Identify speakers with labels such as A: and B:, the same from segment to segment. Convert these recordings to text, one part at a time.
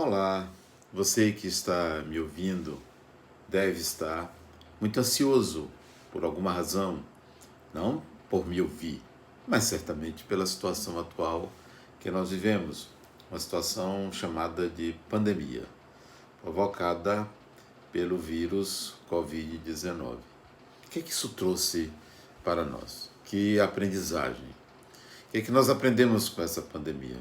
A: Olá, você que está me ouvindo deve estar muito ansioso por alguma razão, não por me ouvir, mas certamente pela situação atual que nós vivemos, uma situação chamada de pandemia, provocada pelo vírus Covid-19. O que é que isso trouxe para nós? Que aprendizagem? O que é que nós aprendemos com essa pandemia?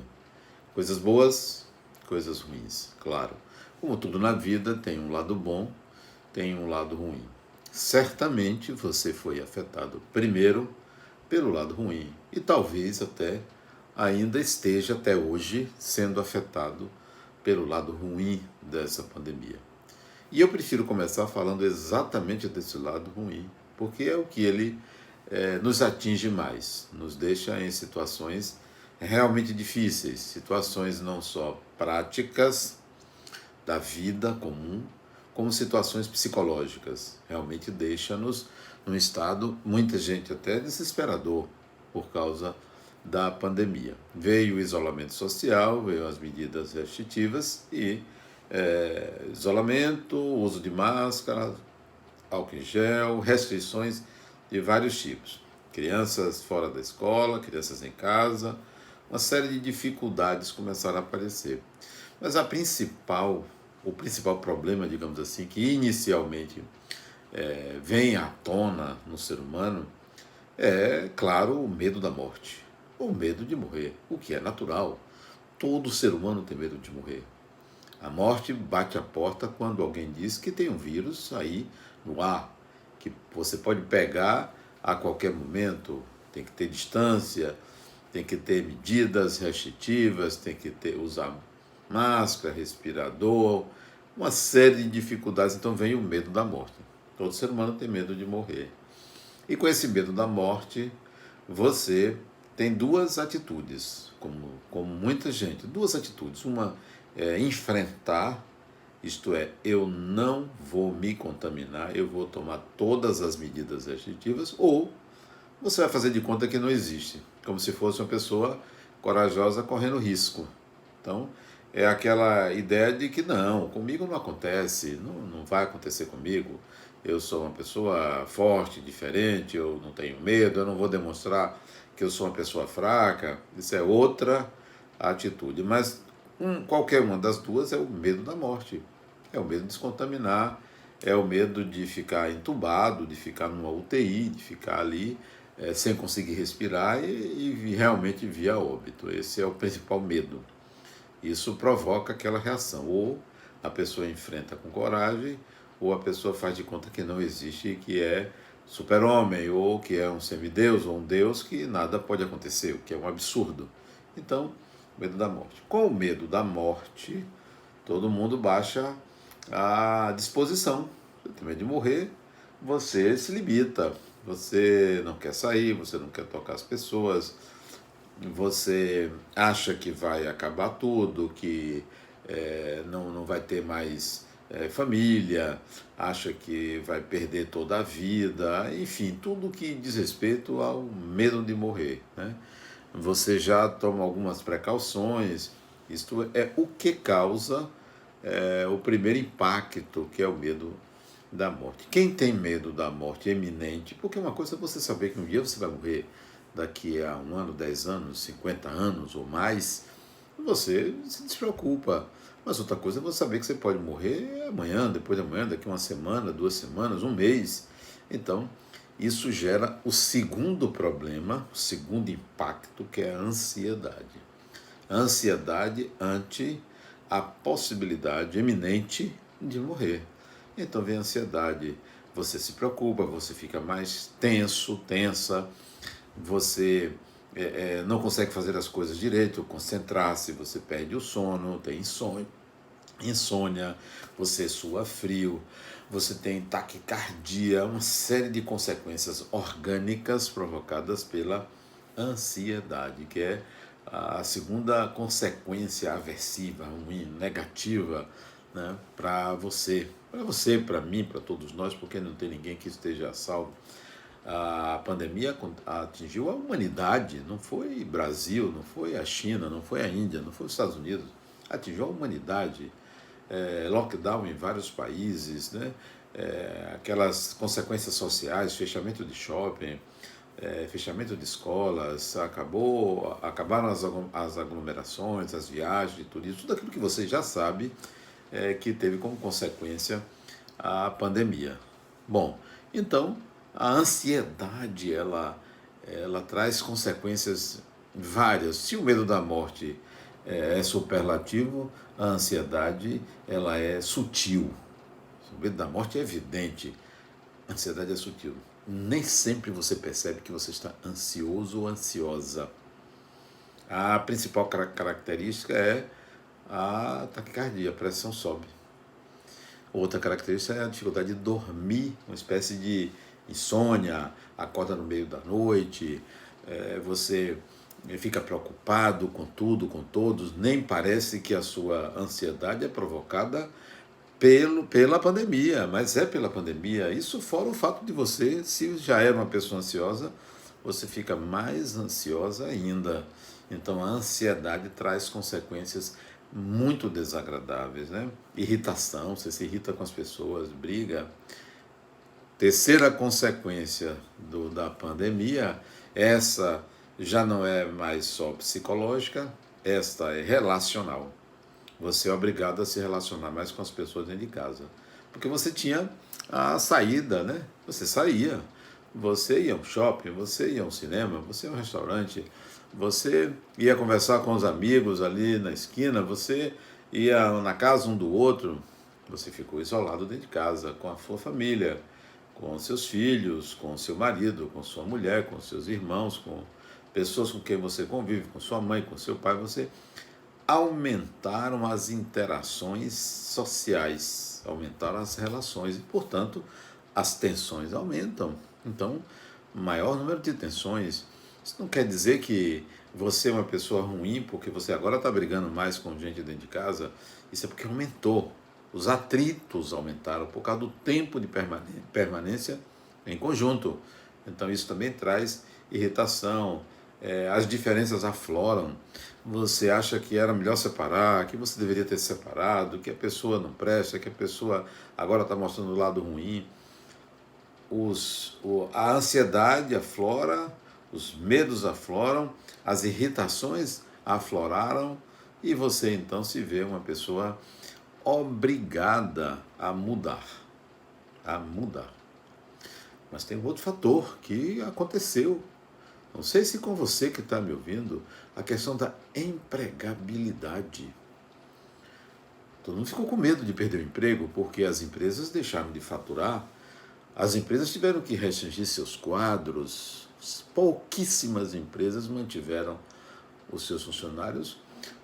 A: Coisas boas, coisas ruins, claro. Como tudo na vida, tem um lado bom, tem um lado ruim. Certamente você foi afetado primeiro pelo lado ruim e talvez até ainda esteja até hoje sendo afetado pelo lado ruim dessa pandemia. E eu prefiro começar falando exatamente desse lado ruim, porque é o que ele nos atinge mais, nos deixa em situações realmente difíceis, situações não só práticas da vida comum, como situações psicológicas. Realmente deixa-nos num estado, muita gente até desesperador por causa da pandemia. Veio o isolamento social, veio as medidas restritivas e isolamento, uso de máscara, álcool em gel, restrições de vários tipos. Crianças fora da escola, crianças em casa, uma série de dificuldades começaram a aparecer. Mas o principal problema, digamos assim, que inicialmente vem à tona no ser humano é, claro, o medo da morte, o medo de morrer, o que é natural. Todo ser humano tem medo de morrer. A morte bate a porta quando alguém diz que tem um vírus aí no ar, que você pode pegar a qualquer momento, tem que ter distância, tem que ter medidas restritivas, tem que usar máscara, respirador, uma série de dificuldades. Então vem o medo da morte. Todo ser humano tem medo de morrer. E com esse medo da morte, você tem duas atitudes, como muita gente, duas atitudes. Uma é enfrentar, isto é, eu não vou me contaminar, eu vou tomar todas as medidas restritivas, ou você vai fazer de conta que não existe, como se fosse uma pessoa corajosa correndo risco. Então, é aquela ideia de que não, comigo não acontece, não vai acontecer comigo, eu sou uma pessoa forte, diferente, eu não tenho medo, eu não vou demonstrar que eu sou uma pessoa fraca. Isso é outra atitude. Mas qualquer uma das duas é o medo da morte, é o medo de se contaminar, é o medo de ficar entubado, de ficar numa UTI, de ficar ali sem conseguir respirar e realmente vir a óbito. Esse é o principal medo. Isso provoca aquela reação. Ou a pessoa enfrenta com coragem, ou a pessoa faz de conta que não existe, que é super-homem, ou que é um semideus, ou um deus, que nada pode acontecer, o que é um absurdo. Então, medo da morte. Com o medo da morte, todo mundo baixa a disposição. Você tem medo de morrer, você se limita. Você não quer sair, você não quer tocar as pessoas, você acha que vai acabar tudo, que não vai ter mais família, acha que vai perder toda a vida, enfim, tudo que diz respeito ao medo de morrer, né? Você já toma algumas precauções, isto é o que causa o primeiro impacto, que é o medo da morte. Quem tem medo da morte eminente, porque uma coisa é você saber que um dia você vai morrer, daqui a um ano, 10 anos, 50 anos ou mais, você se despreocupa. Mas outra coisa é você saber que você pode morrer amanhã, depois de amanhã, daqui uma semana, 2 semanas, um mês. Então, isso gera o segundo problema, o segundo impacto, que é a ansiedade. A ansiedade ante a possibilidade eminente de morrer. Então vem a ansiedade, você se preocupa, você fica mais tenso, tensa, você não consegue fazer as coisas direito, concentrar-se, você perde o sono, tem insônia, você sua frio, você tem taquicardia, uma série de consequências orgânicas provocadas pela ansiedade, que é a segunda consequência aversiva, ruim, negativa, né, para mim, para todos nós, porque não tem ninguém que esteja a salvo. A pandemia atingiu a humanidade, não foi Brasil, não foi a China, não foi a Índia, não foi os Estados Unidos. atingiu a humanidade. Lockdown em vários países, né? Aquelas consequências sociais, fechamento de shopping, fechamento de escolas, acabaram as aglomerações, as viagens, tudo aquilo que você já sabe que teve como consequência a pandemia. Bom, então a ansiedade ela traz consequências várias. Se o medo da morte é superlativo, a ansiedade ela é sutil. O medo da morte é evidente, a ansiedade é sutil. Nem sempre você percebe que você está ansioso ou ansiosa. A principal característica é a taquicardia, a pressão sobe. Outra característica é a dificuldade de dormir, uma espécie de insônia, acorda no meio da noite, você fica preocupado com tudo, com todos, nem parece que a sua ansiedade é provocada pela pandemia, mas é pela pandemia. Isso fora o fato de você, se já era uma pessoa ansiosa, você fica mais ansiosa ainda. Então a ansiedade traz consequências muito desagradáveis, né? Irritação, você se irrita com as pessoas, briga. Terceira consequência da pandemia, essa já não é mais só psicológica, esta é relacional. Você é obrigado a se relacionar mais com as pessoas dentro de casa. Porque você tinha a saída, né? Você saía, você ia ao shopping, você ia ao cinema, você ia ao restaurante, você ia conversar com os amigos ali na esquina, você ia na casa um do outro, você ficou isolado dentro de casa, com a sua família, com seus filhos, com seu marido, com sua mulher, com seus irmãos, com pessoas com quem você convive, com sua mãe, com seu pai, você aumentaram as interações sociais, aumentaram as relações e, portanto, as tensões aumentam. Então, maior número de tensões. Isso não quer dizer que você é uma pessoa ruim porque você agora está brigando mais com gente dentro de casa. Isso é porque aumentou. Os atritos aumentaram por causa do tempo de permanência em conjunto. Então, isso também traz irritação. As diferenças afloram. Você acha que era melhor separar, que você deveria ter separado, que a pessoa não presta, que a pessoa agora está mostrando o lado ruim. A ansiedade aflora, os medos afloram, as irritações afloraram e você então se vê uma pessoa obrigada a mudar. Mas tem um outro fator que aconteceu. Não sei se com você que está me ouvindo, a questão da empregabilidade. Todo mundo ficou com medo de perder o emprego porque as empresas deixaram de faturar, as empresas tiveram que restringir seus quadros, pouquíssimas empresas mantiveram os seus funcionários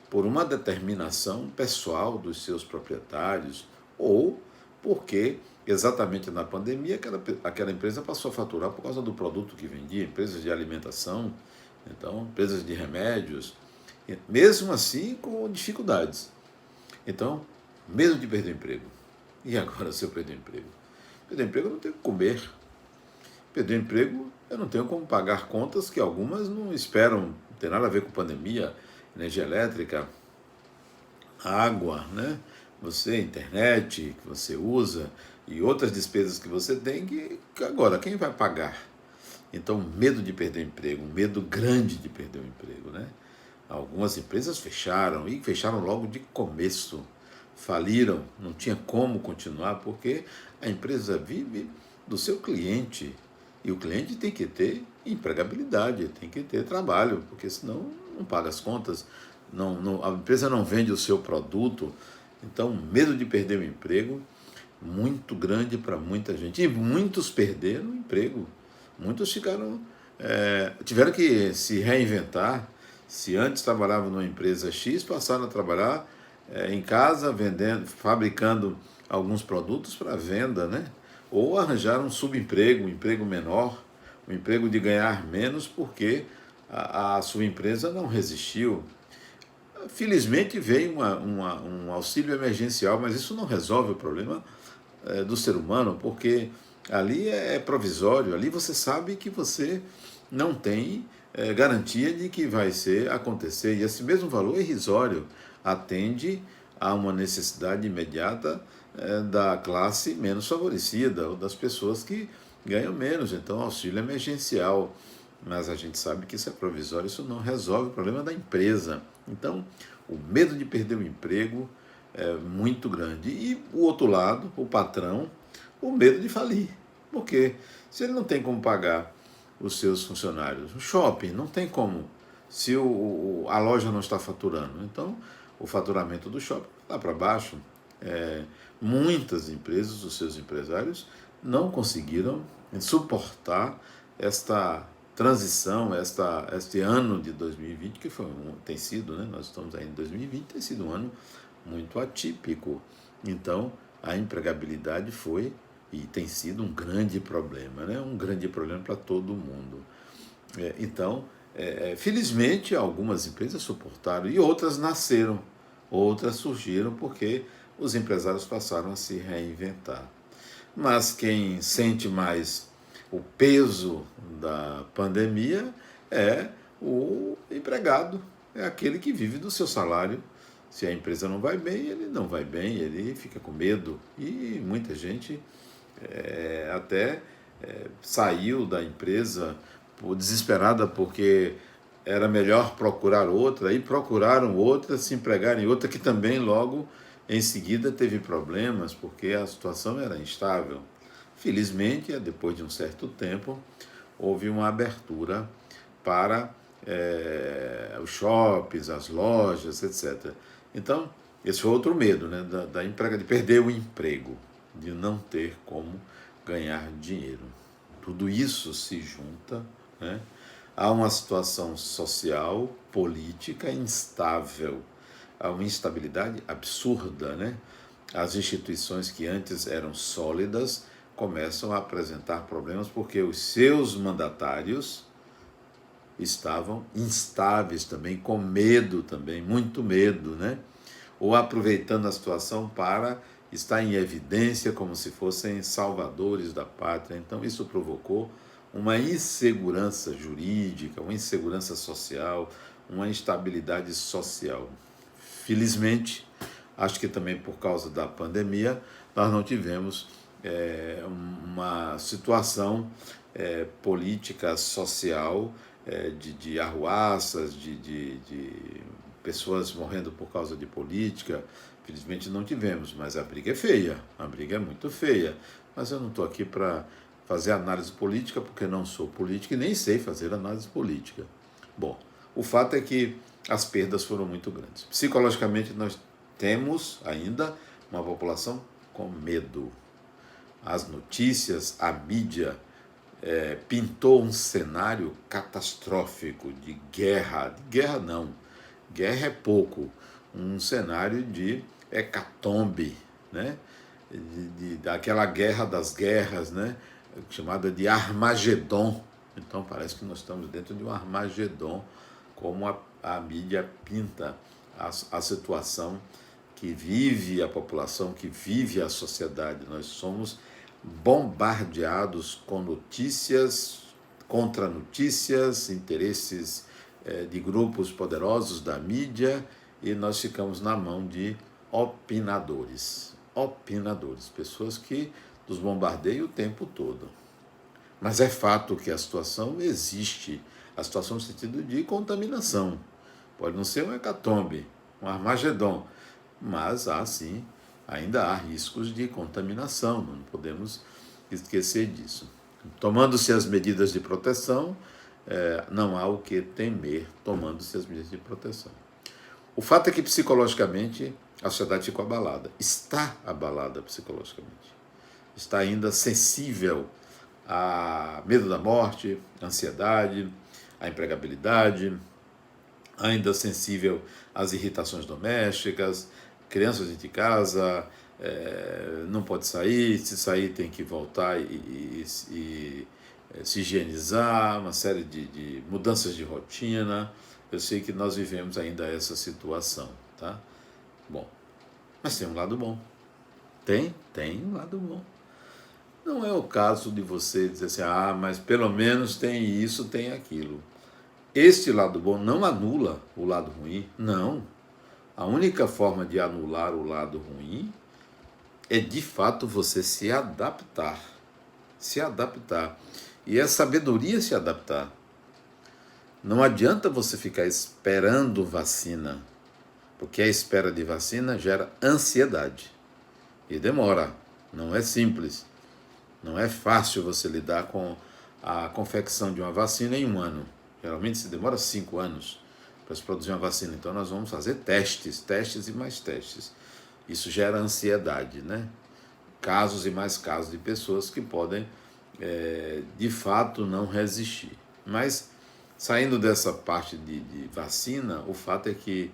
A: por uma determinação pessoal dos seus proprietários ou porque exatamente na pandemia aquela empresa passou a faturar por causa do produto que vendia, empresas de alimentação, então empresas de remédios, mesmo assim com dificuldades. Então, medo de perder o emprego. E agora se eu perder o emprego? Perder o emprego eu não tenho que comer. Perder o emprego eu não tenho como pagar contas que algumas não esperam, não tem nada a ver com pandemia, energia elétrica, água, né? Internet que você usa e outras despesas que você tem que agora quem vai pagar? Então, medo de perder o emprego, um medo grande de perder o emprego, né? Algumas empresas fecharam e fecharam logo de começo, faliram, não tinha como continuar porque a empresa vive do seu cliente e o cliente tem que ter empregabilidade, tem que ter trabalho, porque senão não paga as contas, a empresa não vende o seu produto. Então, medo de perder o emprego, muito grande para muita gente. E muitos perderam o emprego. Muitos tiveram que se reinventar. Se antes trabalhavam numa empresa X, passaram a trabalhar em casa, vendendo, fabricando alguns produtos para venda, né? Ou arranjaram um subemprego, um emprego menor, um emprego de ganhar menos, porque a sua empresa não resistiu. Felizmente veio um auxílio emergencial, mas isso não resolve o problema do ser humano, porque ali é provisório, ali você sabe que você não tem garantia de que vai acontecer, e esse mesmo valor é irrisório. atende a uma necessidade imediata da classe menos favorecida ou das pessoas que ganham menos. Então, auxílio emergencial. Mas a gente sabe que isso é provisório, isso não resolve o problema da empresa. Então, o medo de perder o emprego é muito grande. E o outro lado, o patrão, o medo de falir. Porque se ele não tem como pagar os seus funcionários, o shopping não tem como, se a loja não está faturando. Então, o faturamento do shopping vai lá para baixo. Muitas empresas, os seus empresários, não conseguiram suportar esta transição, este ano de 2020, que tem sido, né? Nós estamos aí em 2020, tem sido um ano muito atípico. Então, a empregabilidade foi e tem sido um grande problema, né? Um grande problema para todo mundo. Então, felizmente, algumas empresas suportaram e outras nasceram, outras surgiram porque os empresários passaram a se reinventar. Mas quem sente mais o peso da pandemia é o empregado, é aquele que vive do seu salário. Se a empresa não vai bem, ele não vai bem, ele fica com medo. E muita gente até saiu da empresa desesperada porque era melhor procurar outra, e procuraram outra, se empregaram em outra que também logo em seguida teve problemas porque a situação era instável. Felizmente, depois de um certo tempo, houve uma abertura para os shoppings, as lojas, etc. Então, esse foi outro medo, né, de perder o emprego, de não ter como ganhar dinheiro. Tudo isso se junta, né, a uma situação social, política instável, a uma instabilidade absurda, né? As instituições que antes eram sólidas começam a apresentar problemas porque os seus mandatários estavam instáveis também, com medo também, muito medo, né? Ou aproveitando a situação para estar em evidência como se fossem salvadores da pátria. Então isso provocou uma insegurança jurídica, uma insegurança social, uma instabilidade social. Felizmente, acho que também por causa da pandemia, nós não tivemos uma situação política, social, de arruaças, de pessoas morrendo por causa de política. Felizmente não tivemos, mas a briga é feia, a briga é muito feia. Mas eu não estou aqui para fazer análise política, porque não sou político e nem sei fazer análise política. Bom, o fato é que as perdas foram muito grandes. Psicologicamente, nós temos ainda uma população com medo. As notícias, a mídia pintou um cenário catastrófico de guerra. De guerra não, guerra é pouco. Um cenário de hecatombe, né? Daquela guerra das guerras, né? Chamada de Armagedon. Então parece que nós estamos dentro de um Armagedon, como a mídia pinta a situação que vive a população, que vive a sociedade. Nós somos bombardeados com notícias, contra-notícias, interesses de grupos poderosos da mídia, e nós ficamos na mão de opinadores, pessoas que nos bombardeiam o tempo todo. Mas é fato que a situação existe, a situação no sentido de contaminação. Pode não ser um hecatombe, um Armagedon, mas sim, ainda há riscos de contaminação, não podemos esquecer disso. Tomando-se as medidas de proteção, não há o que temer, tomando-se as medidas de proteção. O fato é que psicologicamente a sociedade ficou abalada, está abalada psicologicamente, está ainda sensível a medo da morte, ansiedade, a empregabilidade, ainda sensível às irritações domésticas, crianças dentro de casa, não pode sair, se sair tem que voltar e se higienizar, uma série de mudanças de rotina. Eu sei que nós vivemos ainda essa situação, tá? Bom, mas tem um lado bom. Tem um lado bom. Não é o caso de você dizer assim, mas pelo menos tem isso, tem aquilo. Este lado bom não anula o lado ruim, não. A única forma de anular o lado ruim é de fato você se adaptar. Se adaptar. E é sabedoria se adaptar. Não adianta você ficar esperando vacina, porque a espera de vacina gera ansiedade. E demora. Não é simples. Não é fácil você lidar com a confecção de uma vacina em 1 ano. Geralmente se demora 5 anos para se produzir uma vacina. Então nós vamos fazer testes, testes e mais testes. Isso gera ansiedade, né? Casos e mais casos de pessoas que podem, de fato, não resistir. Mas, saindo dessa parte de vacina, o fato é que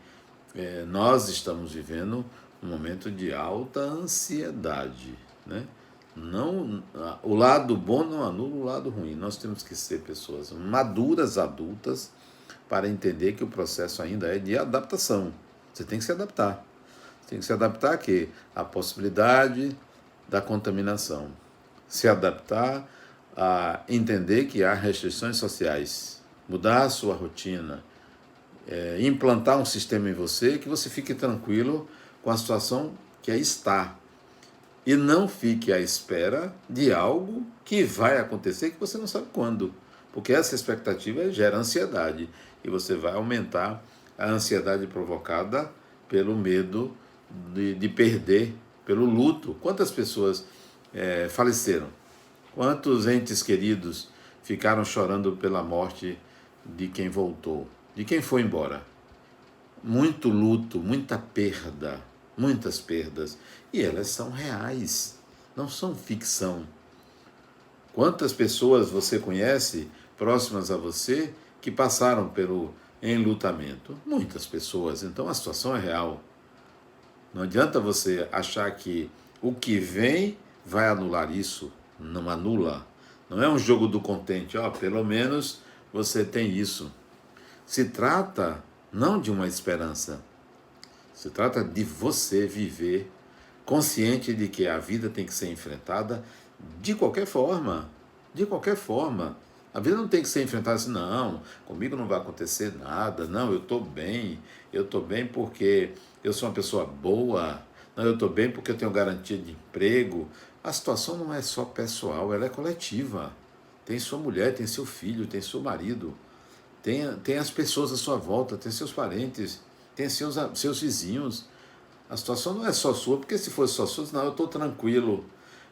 A: nós estamos vivendo um momento de alta ansiedade, né? Não, o lado bom não anula o lado ruim. Nós temos que ser pessoas maduras, adultas, para entender que o processo ainda é de adaptação. Você tem que se adaptar. Você tem que se adaptar a quê? A possibilidade da contaminação. Se adaptar a entender que há restrições sociais. Mudar a sua rotina. Implantar um sistema em você que você fique tranquilo com a situação que aí está. E não fique à espera de algo que vai acontecer que você não sabe quando. Porque essa expectativa gera ansiedade. E você vai aumentar a ansiedade provocada pelo medo de perder, pelo luto. Quantas pessoas faleceram? Quantos entes queridos ficaram chorando pela morte de quem voltou, de quem foi embora? Muito luto, muita perda, muitas perdas. E elas são reais, não são ficção. Quantas pessoas você conhece próximas a você que passaram pelo enlutamento? Muitas pessoas. Então a situação é real. Não adianta você achar que o que vem vai anular isso. Não anula. Não é um jogo do contente. Pelo menos você tem isso. Se trata não de uma esperança. Se trata de você viver consciente de que a vida tem que ser enfrentada de qualquer forma. De qualquer forma. A vida não tem que ser enfrentada assim, não, comigo não vai acontecer nada, não, eu estou bem porque eu sou uma pessoa boa, não, eu estou bem porque eu tenho garantia de emprego. A situação não é só pessoal, ela é coletiva. Tem sua mulher, tem seu filho, tem seu marido, tem as pessoas à sua volta, tem seus parentes, tem seus vizinhos. A situação não é só sua, porque se fosse só sua, não, eu estou tranquilo.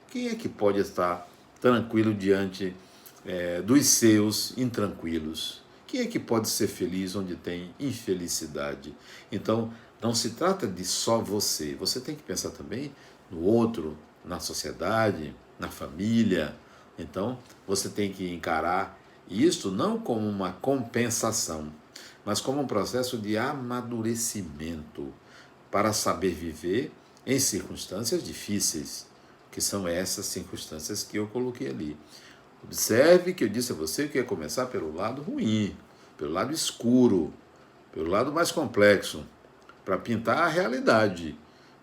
A: Quem é que pode estar tranquilo diante dos seus intranquilos? Quem é que pode ser feliz onde tem infelicidade? Então, não se trata de só você. Você tem que pensar também no outro, na sociedade, na família. Então, você tem que encarar isso não como uma compensação, mas como um processo de amadurecimento para saber viver em circunstâncias difíceis, que são essas circunstâncias que eu coloquei ali. Observe que eu disse a você que ia começar pelo lado ruim, pelo lado escuro, pelo lado mais complexo, para pintar a realidade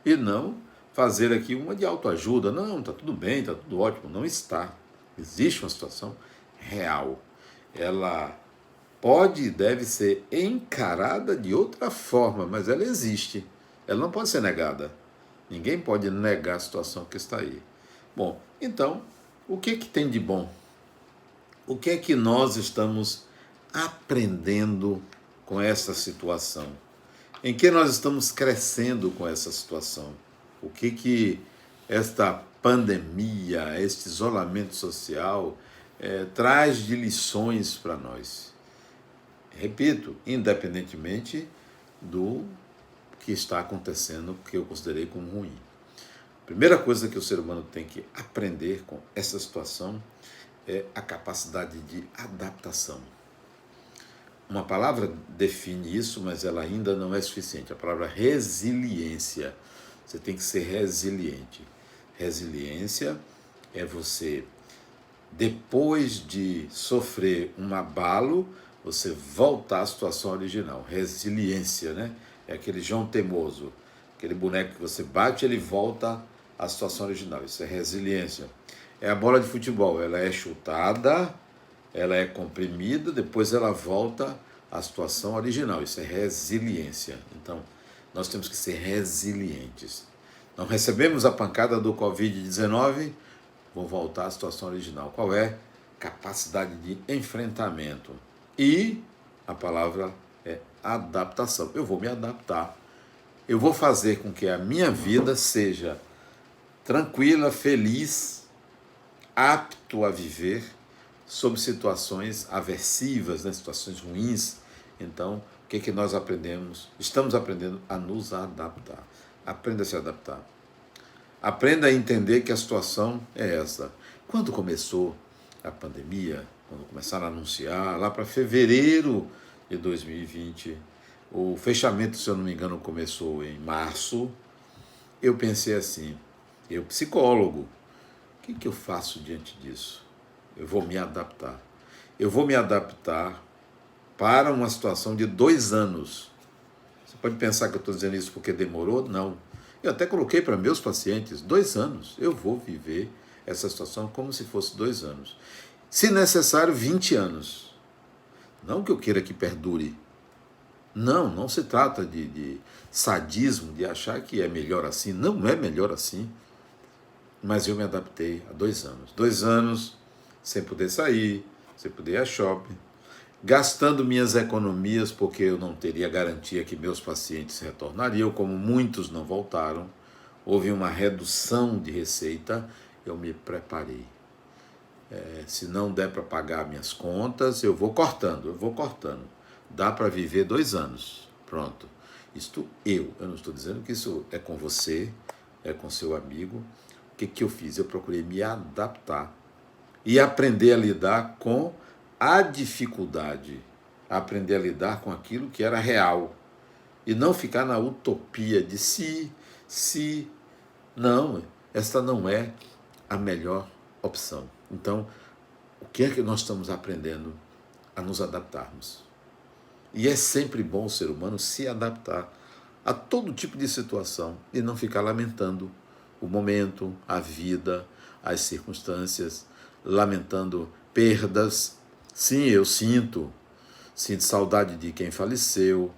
A: e não fazer aqui uma de autoajuda. Não, está tudo bem, está tudo ótimo. Não está. Existe uma situação real. Ela pode e deve ser encarada de outra forma, mas ela existe. Ela não pode ser negada. Ninguém pode negar a situação que está aí. Bom, então, o que tem de bom? O que é que nós estamos aprendendo com essa situação? Em que nós estamos crescendo com essa situação? O que esta pandemia, este isolamento social traz de lições para nós? Repito, independentemente do que está acontecendo, que eu considerei como ruim. A primeira coisa que o ser humano tem que aprender com essa situação é a capacidade de adaptação. Uma palavra define isso, mas ela ainda não é suficiente. A palavra resiliência. Você tem que ser resiliente. Resiliência é você, depois de sofrer um abalo, você voltar à situação original. Resiliência, né? É aquele João teimoso, aquele boneco que você bate, ele volta à situação original. Isso é resiliência. É a bola de futebol, ela é chutada, ela é comprimida, depois ela volta à situação original. Isso é resiliência. Então, nós temos que ser resilientes. Não recebemos a pancada do Covid-19, vou voltar à situação original. Qual é? Capacidade de enfrentamento. E a palavra é adaptação. Eu vou me adaptar. Eu vou fazer com que a minha vida seja tranquila, feliz, apto a viver sob situações aversivas, né? Situações ruins. Então, o que nós aprendemos? Estamos aprendendo a nos adaptar. Aprenda a se adaptar. Aprenda a entender que a situação é essa. Quando começou a pandemia, quando começaram a anunciar, lá para fevereiro de 2020, o fechamento, se eu não me engano, começou em março, eu pensei assim, eu psicólogo, o que eu faço diante disso? Eu vou me adaptar. Eu vou me adaptar para uma situação de 2 anos. Você pode pensar que eu estou dizendo isso porque demorou? Não. Eu até coloquei para meus pacientes 2 anos. Eu vou viver essa situação como se fosse 2 anos. Se necessário, 20 anos. Não que eu queira que perdure. Não se trata de sadismo, de achar que é melhor assim. Não é melhor assim. Mas eu me adaptei a 2 anos. 2 anos sem poder sair, sem poder ir a shopping, gastando minhas economias, porque eu não teria garantia que meus pacientes retornariam, como muitos não voltaram. Houve uma redução de receita, eu me preparei. Se não der para pagar minhas contas, eu vou cortando. Dá para viver 2 anos. Pronto. Isto eu não estou dizendo que isso é com você, é com seu amigo. O que eu fiz? Eu procurei me adaptar e aprender a lidar com a dificuldade, aprender a lidar com aquilo que era real e não ficar na utopia de se. Não, esta não é a melhor opção. Então, o que é que nós estamos aprendendo? A nos adaptarmos. E é sempre bom o ser humano se adaptar a todo tipo de situação e não ficar lamentando o momento, a vida, as circunstâncias, lamentando perdas. Sim, eu sinto saudade de quem faleceu,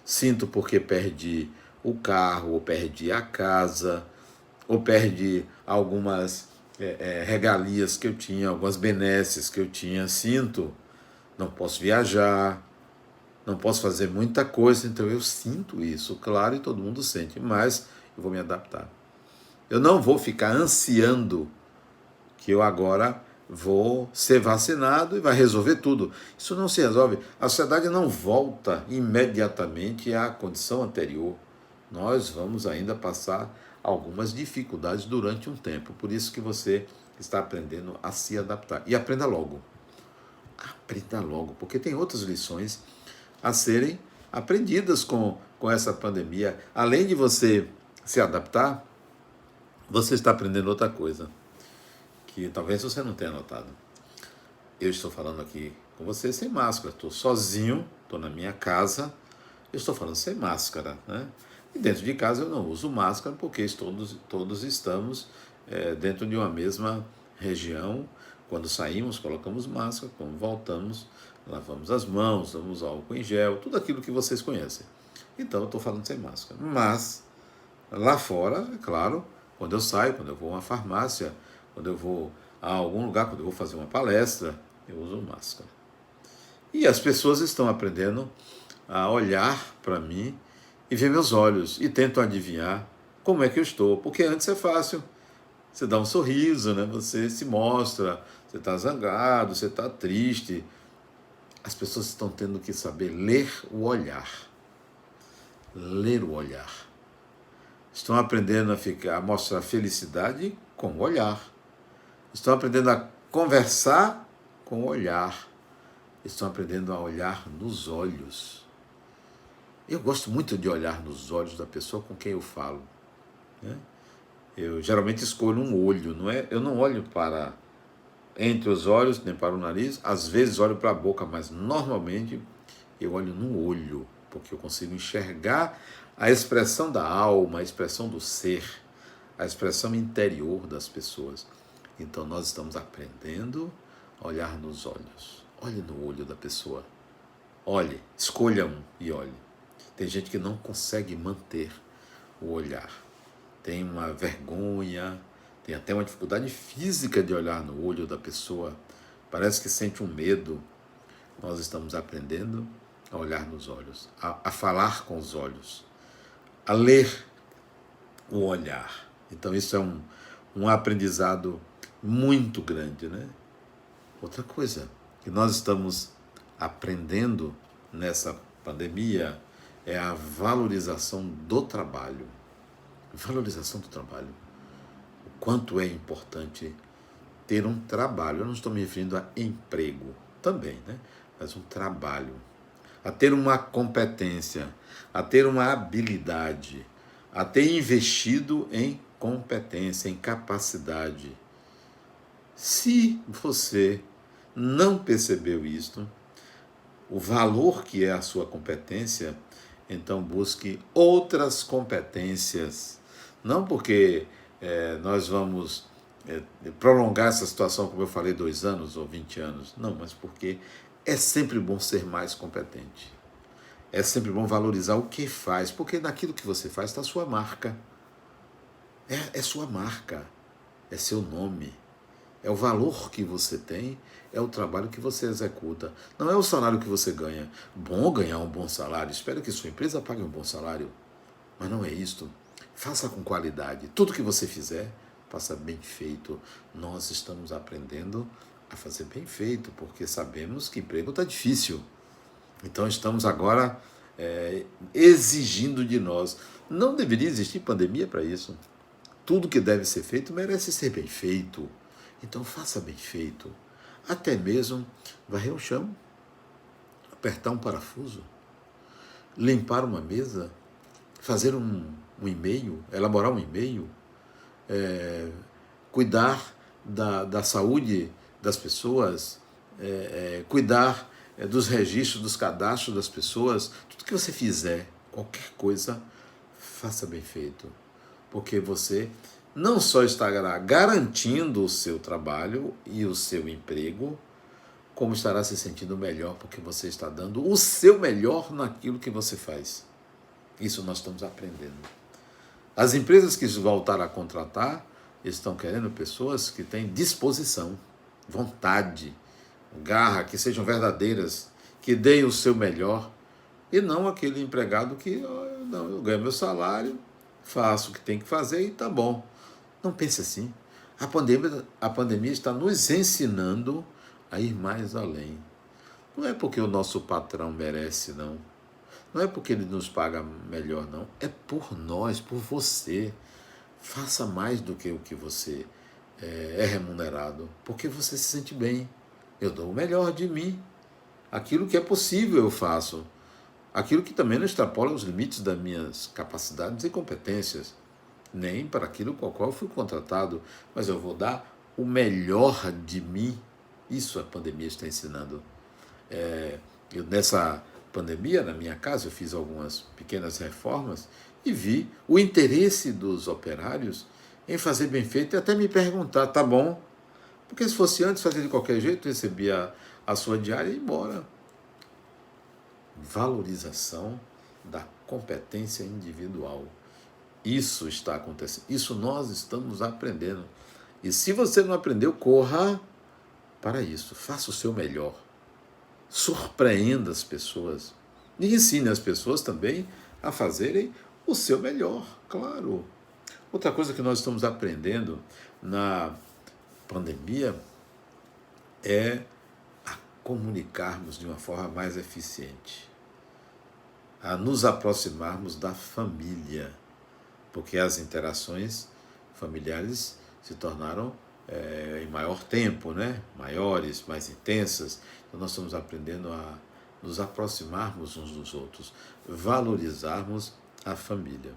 A: sinto porque perdi o carro, ou perdi a casa, ou perdi algumas regalias que eu tinha, algumas benesses que eu tinha, sinto, não posso viajar, não posso fazer muita coisa, então eu sinto isso, claro, e todo mundo sente, mas eu vou me adaptar. Eu não vou ficar ansiando que eu agora vou ser vacinado e vai resolver tudo. Isso não se resolve. A sociedade não volta imediatamente à condição anterior. Nós vamos ainda passar algumas dificuldades durante um tempo. Por isso que você está aprendendo a se adaptar. E aprenda logo. Aprenda logo, porque tem outras lições a serem aprendidas com essa pandemia. Além de você se adaptar, você está aprendendo outra coisa, que talvez você não tenha notado. Eu estou falando aqui com você sem máscara, estou sozinho, estou na minha casa, eu estou falando sem máscara, né? E dentro de casa eu não uso máscara porque todos estamos dentro de uma mesma região. Quando saímos, colocamos máscara, quando voltamos, lavamos as mãos, damos álcool em gel, tudo aquilo que vocês conhecem. Então eu estou falando sem máscara. Mas lá fora, é claro, quando eu saio, quando eu vou a uma farmácia, quando eu vou a algum lugar, quando eu vou fazer uma palestra, eu uso máscara. E as pessoas estão aprendendo a olhar para mim e ver meus olhos e tentam adivinhar como é que eu estou. Porque antes é fácil. Você dá um sorriso, né? Você se mostra, você está zangado, você está triste. As pessoas estão tendo que saber ler o olhar. Ler o olhar. Estão aprendendo a mostrar felicidade com o olhar. Estão aprendendo a conversar com o olhar. Estão aprendendo a olhar nos olhos. Eu gosto muito de olhar nos olhos da pessoa com quem eu falo, né? Eu geralmente escolho um olho, não é? Eu não olho para entre os olhos, nem para o nariz. Às vezes olho para a boca, mas normalmente eu olho no olho, porque eu consigo enxergar a expressão da alma, a expressão do ser, a expressão interior das pessoas. Então nós estamos aprendendo a olhar nos olhos. Olhe no olho da pessoa. Olhe, escolha um e olhe. Tem gente que não consegue manter o olhar. Tem uma vergonha, tem até uma dificuldade física de olhar no olho da pessoa. Parece que sente um medo. Nós estamos aprendendo a olhar nos olhos, a falar com os olhos, a ler o olhar. Então isso é um aprendizado muito grande, né? Outra coisa que nós estamos aprendendo nessa pandemia é a valorização do trabalho. Valorização do trabalho. O quanto é importante ter um trabalho. Eu não estou me referindo a emprego também, né? Mas um trabalho. A ter uma competência, a ter uma habilidade, a ter investido em competência, em capacidade. Se você não percebeu isto, o valor que é a sua competência, então busque outras competências. Não porque nós vamos prolongar essa situação, como eu falei, 2 anos ou 20 anos. Não, mas porque é sempre bom ser mais competente. É sempre bom valorizar o que faz, porque naquilo que você faz está a sua marca. É sua marca, é seu nome. É o valor que você tem, é o trabalho que você executa. Não é o salário que você ganha. Bom ganhar um bom salário. Espero que sua empresa pague um bom salário. Mas não é isto. Faça com qualidade. Tudo que você fizer, faça bem feito. Nós estamos aprendendo a fazer bem feito, porque sabemos que emprego está difícil. Então estamos agora exigindo de nós. Não deveria existir pandemia para isso. Tudo que deve ser feito merece ser bem feito. Então faça bem feito. Até mesmo varrer o chão, apertar um parafuso, limpar uma mesa, fazer um e-mail, elaborar um e-mail, cuidar da saúde das pessoas, cuidar dos registros, dos cadastros das pessoas. Tudo que você fizer, qualquer coisa, faça bem feito. Porque você não só estará garantindo o seu trabalho e o seu emprego, como estará se sentindo melhor, porque você está dando o seu melhor naquilo que você faz. Isso nós estamos aprendendo. As empresas que voltaram a contratar estão querendo pessoas que têm disposição, vontade, garra, que sejam verdadeiras, que deem o seu melhor, e não aquele empregado que, não, eu ganho meu salário, faço o que tem que fazer e tá bom. Não pense assim. A pandemia está nos ensinando a ir mais além. Não é porque o nosso patrão merece, não. Não é porque ele nos paga melhor, não. É por nós, por você. Faça mais do que o que você é remunerado, porque você se sente bem. Eu dou o melhor de mim. Aquilo que é possível eu faço. Aquilo que também não extrapola os limites das minhas capacidades e competências. Nem para aquilo com o qual eu fui contratado, mas eu vou dar o melhor de mim. Isso a pandemia está ensinando. Nessa pandemia, na minha casa, eu fiz algumas pequenas reformas e vi o interesse dos operários em fazer bem feito e até me perguntar, tá bom? Porque se fosse antes, fazer de qualquer jeito, recebia a sua diária e ia embora. Valorização da competência individual. Isso está acontecendo, isso nós estamos aprendendo. E se você não aprendeu, corra para isso, faça o seu melhor. Surpreenda as pessoas e ensine as pessoas também a fazerem o seu melhor, claro. Outra coisa que nós estamos aprendendo na pandemia é a comunicarmos de uma forma mais eficiente, a nos aproximarmos da família, porque as interações familiares se tornaram em maior tempo, né? Maiores, mais intensas. Então nós estamos aprendendo a nos aproximarmos uns dos outros, valorizarmos a família.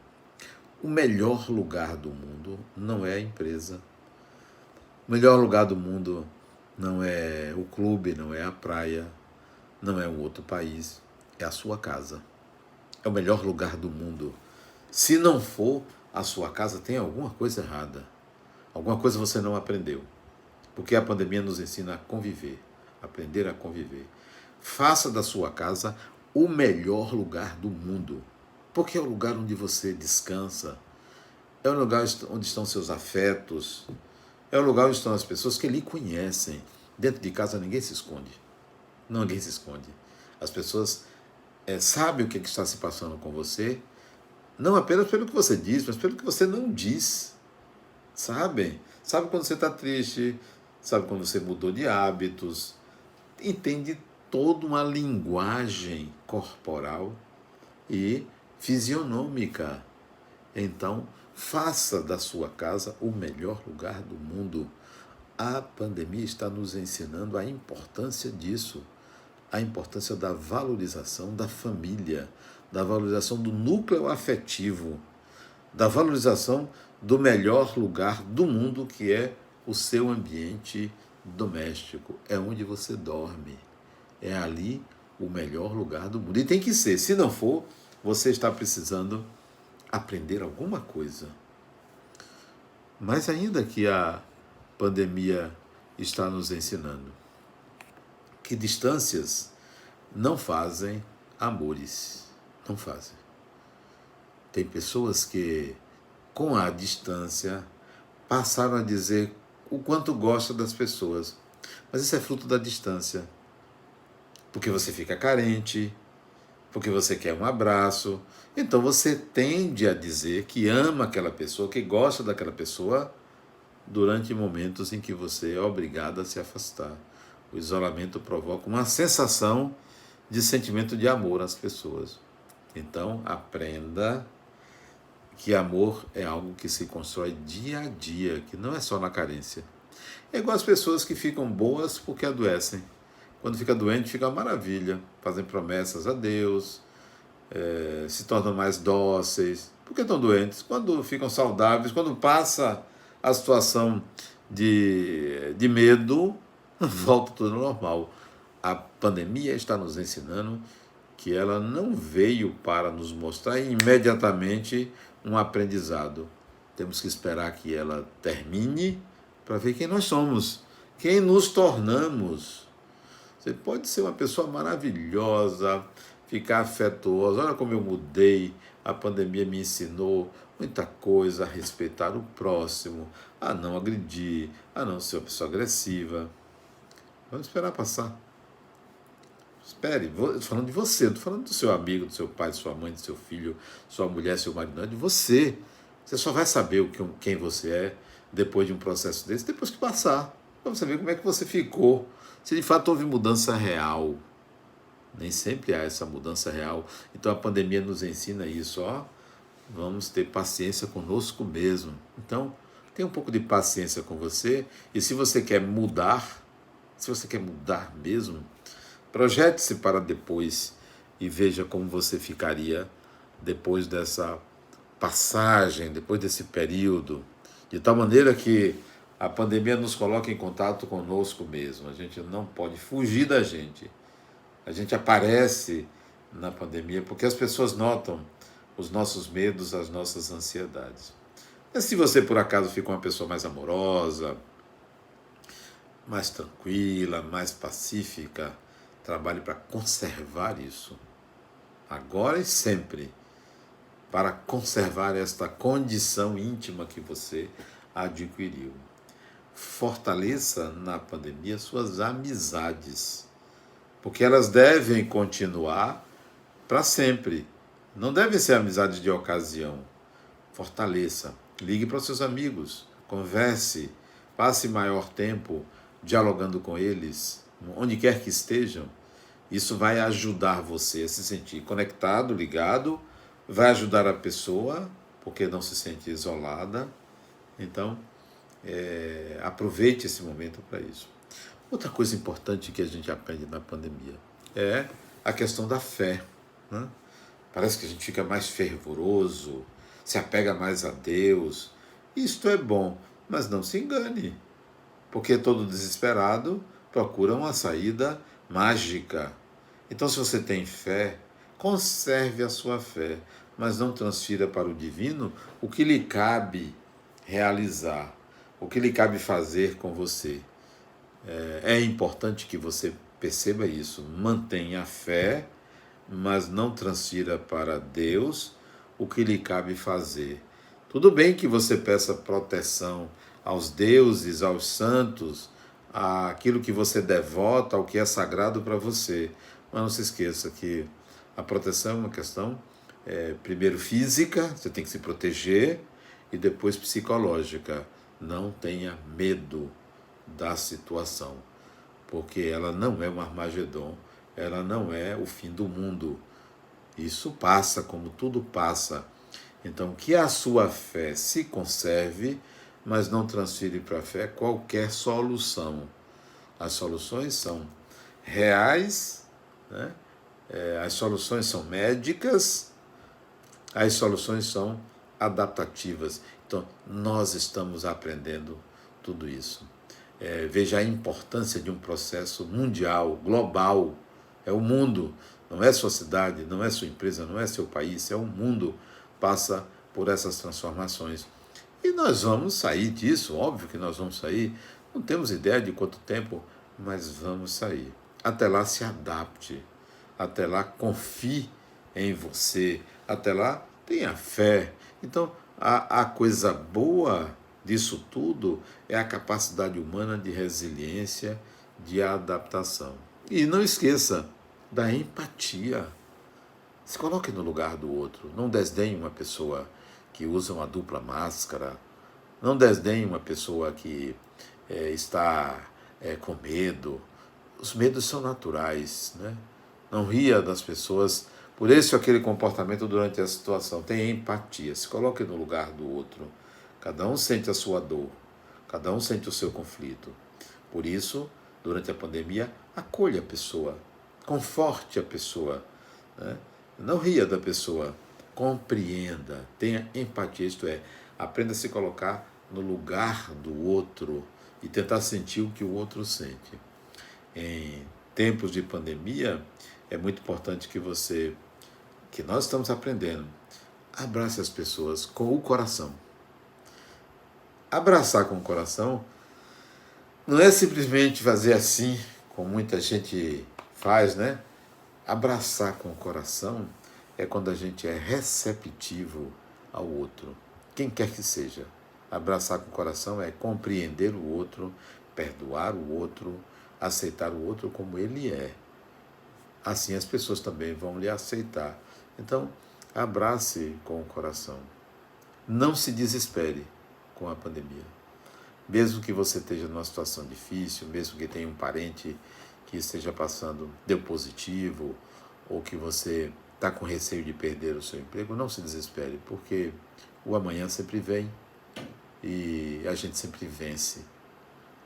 A: O melhor lugar do mundo não é a empresa. O melhor lugar do mundo não é o clube, não é a praia, não é um outro país, é a sua casa. É o melhor lugar do mundo. Se não for a sua casa, tem alguma coisa errada. Alguma coisa você não aprendeu. Porque a pandemia nos ensina a conviver, aprender a conviver. Faça da sua casa o melhor lugar do mundo, porque é o lugar onde você descansa, é o lugar onde estão seus afetos, é o lugar onde estão as pessoas que lhe conhecem. Dentro de casa ninguém se esconde, ninguém se esconde. As pessoas sabem o que está se passando com você, não apenas pelo que você diz, mas pelo que você não diz. Sabem? Sabe quando você está triste, sabe quando você mudou de hábitos, entende toda uma linguagem corporal e fisionômica. Então, faça da sua casa o melhor lugar do mundo. A pandemia está nos ensinando a importância disso, a importância da valorização da família, da valorização do núcleo afetivo, da valorização do melhor lugar do mundo, que é o seu ambiente doméstico. É onde você dorme. É ali o melhor lugar do mundo. E tem que ser. Se não for, você está precisando aprender alguma coisa. Mas ainda que a pandemia está nos ensinando que distâncias não fazem amores. Não fazem. Tem pessoas que, com a distância, passaram a dizer o quanto gosta das pessoas. Mas isso é fruto da distância. Porque você fica carente, porque você quer um abraço. Então você tende a dizer que ama aquela pessoa, que gosta daquela pessoa, durante momentos em que você é obrigado a se afastar. O isolamento provoca uma sensação de sentimento de amor às pessoas. Então, aprenda que amor é algo que se constrói dia a dia, que não é só na carência. É igual as pessoas que ficam boas porque adoecem. Quando fica doente, fica uma maravilha. Fazem promessas a Deus, se tornam mais dóceis. Por que estão doentes? Quando ficam saudáveis, quando passa a situação de medo, volta tudo ao normal. A pandemia está nos ensinando que ela não veio para nos mostrar imediatamente um aprendizado. Temos que esperar que ela termine para ver quem nós somos, quem nos tornamos. Você pode ser uma pessoa maravilhosa, ficar afetuosa. Olha como eu mudei, a pandemia me ensinou muita coisa a respeitar o próximo, a não agredir, a não ser uma pessoa agressiva. Vamos esperar passar. Espere, estou falando de você, não estou falando do seu amigo, do seu pai, de sua mãe, do seu filho, sua mulher, seu marido, não, é de você. Você só vai saber quem você é depois de um processo desse, depois que passar. Para você ver como é que você ficou. Se de fato houve mudança real. Nem sempre há essa mudança real. Então a pandemia nos ensina isso, ó. Vamos ter paciência conosco mesmo. Então, tenha um pouco de paciência com você. E se você quer mudar mesmo, projete-se para depois e veja como você ficaria depois dessa passagem, depois desse período, de tal maneira que a pandemia nos coloca em contato conosco mesmo. A gente não pode fugir da gente. A gente aparece na pandemia porque as pessoas notam os nossos medos, as nossas ansiedades. Mas se você por acaso fica uma pessoa mais amorosa, mais tranquila, mais pacífica, trabalhe para conservar isso, agora e sempre, para conservar esta condição íntima que você adquiriu. Fortaleça na pandemia suas amizades, porque elas devem continuar para sempre. Não devem ser amizades de ocasião. Fortaleça, ligue para os seus amigos, converse, passe maior tempo dialogando com eles, onde quer que estejam. Isso vai ajudar você a se sentir conectado, ligado, vai ajudar a pessoa, porque não se sente isolada. Então, aproveite esse momento para isso. Outra coisa importante que a gente aprende na pandemia é a questão da fé, né? Parece que a gente fica mais fervoroso, se apega mais a Deus. Isto é bom, mas não se engane, porque todo desesperado procura uma saída mágica. Então, se você tem fé, conserve a sua fé, mas não transfira para o divino o que lhe cabe realizar, o que lhe cabe fazer com você. É importante que você perceba isso. Mantenha a fé, mas não transfira para Deus o que lhe cabe fazer. Tudo bem que você peça proteção aos deuses, aos santos, àquilo que você devota, ao que é sagrado para você. Mas não se esqueça que a proteção é uma questão, primeiro física, você tem que se proteger, e depois psicológica. Não tenha medo da situação, porque ela não é um Armagedon, ela não é o fim do mundo. Isso passa, como tudo passa. Então, que a sua fé se conserve, mas não transfire para a fé qualquer solução. As soluções são reais, né? As soluções são médicas, as soluções são adaptativas. Então, nós estamos aprendendo tudo isso. Veja a importância de um processo mundial, global. É o mundo, não é sua cidade, não é sua empresa, não é seu país, é o mundo passa por essas transformações. E nós vamos sair disso, óbvio que nós vamos sair. Não temos ideia de quanto tempo, mas vamos sair. Até lá, se adapte. Até lá, confie em você. Até lá, tenha fé. Então, a coisa boa disso tudo é a capacidade humana de resiliência, de adaptação. E não esqueça da empatia. Se coloque no lugar do outro. Não desdenhe uma pessoa que usa uma dupla máscara. Não desdenhe uma pessoa que está com medo. Os medos são naturais, né? Não ria das pessoas por esse ou aquele comportamento durante a situação. Tenha empatia. Se coloque no lugar do outro. Cada um sente a sua dor. Cada um sente o seu conflito. Por isso, durante a pandemia, acolha a pessoa. Conforte a pessoa, né? Não ria da pessoa. Compreenda. Tenha empatia. Isto é, aprenda a se colocar no lugar do outro e tentar sentir o que o outro sente. Em tempos de pandemia, é muito importante que nós estamos aprendendo, abrace as pessoas com o coração. Abraçar com o coração não é simplesmente fazer assim, como muita gente faz, né? Abraçar com o coração é quando a gente é receptivo ao outro, quem quer que seja. Abraçar com o coração é compreender o outro, perdoar o outro, aceitar o outro como ele é. Assim as pessoas também vão lhe aceitar. Então, abrace com o coração. Não se desespere com a pandemia. Mesmo que você esteja numa situação difícil, mesmo que tenha um parente que esteja passando, deu positivo, ou que você está com receio de perder o seu emprego, não se desespere, porque o amanhã sempre vem e a gente sempre vence.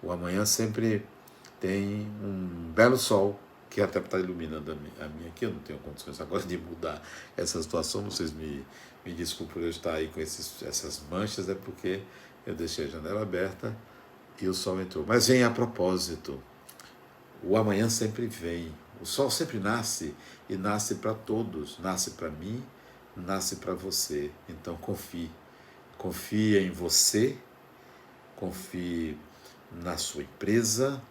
A: O amanhã sempre tem um belo sol, que até está iluminando a minha aqui. Eu não tenho condições agora de mudar essa situação. Vocês me desculpem por eu estar aí com essas manchas, é porque eu deixei a janela aberta e o sol entrou. Mas vem a propósito. O amanhã sempre vem. O sol sempre nasce e nasce para todos. Nasce para mim, nasce para você. Então confie. Confie em você, confie na sua empresa,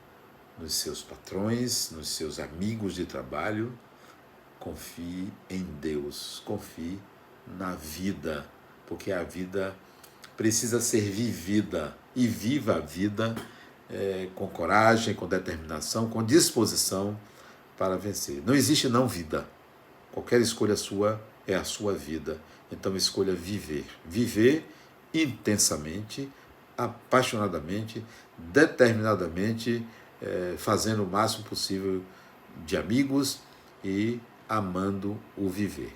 A: nos seus patrões, nos seus amigos de trabalho. Confie em Deus, confie na vida, porque a vida precisa ser vivida, e viva a vida com coragem, com determinação, com disposição para vencer. Não existe não vida. Qualquer escolha sua é a sua vida. Então escolha viver. Viver intensamente, apaixonadamente, determinadamente, fazendo o máximo possível de amigos e amando o viver.